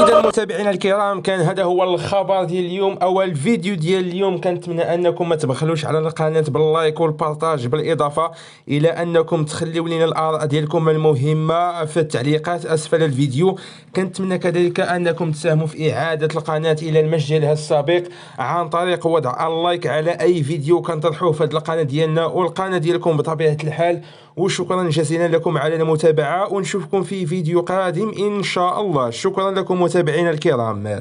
إذا متابعينا الكرام، كان هذا هو الخبر ديال اليوم او الفيديو ديال اليوم. كنتمنى انكم ما تبخلوش على القناه باللايك والبارطاج، بالاضافه الى انكم تخليو لنا الاراء ديالكم المهمه في التعليقات اسفل الفيديو. كنتمنى كذلك انكم تساهموا في اعاده القناه الى المجد ديالها السابق عن طريق وضع اللايك على اي فيديو كنطرحوه في هذه القناه ديالنا والقناه ديالكم بطبيعه الحال. وشكرا جزيلا لكم على المتابعه، ونشوفكم في فيديو قادم ان شاء الله. شكرا لكم متابعينا الكرام.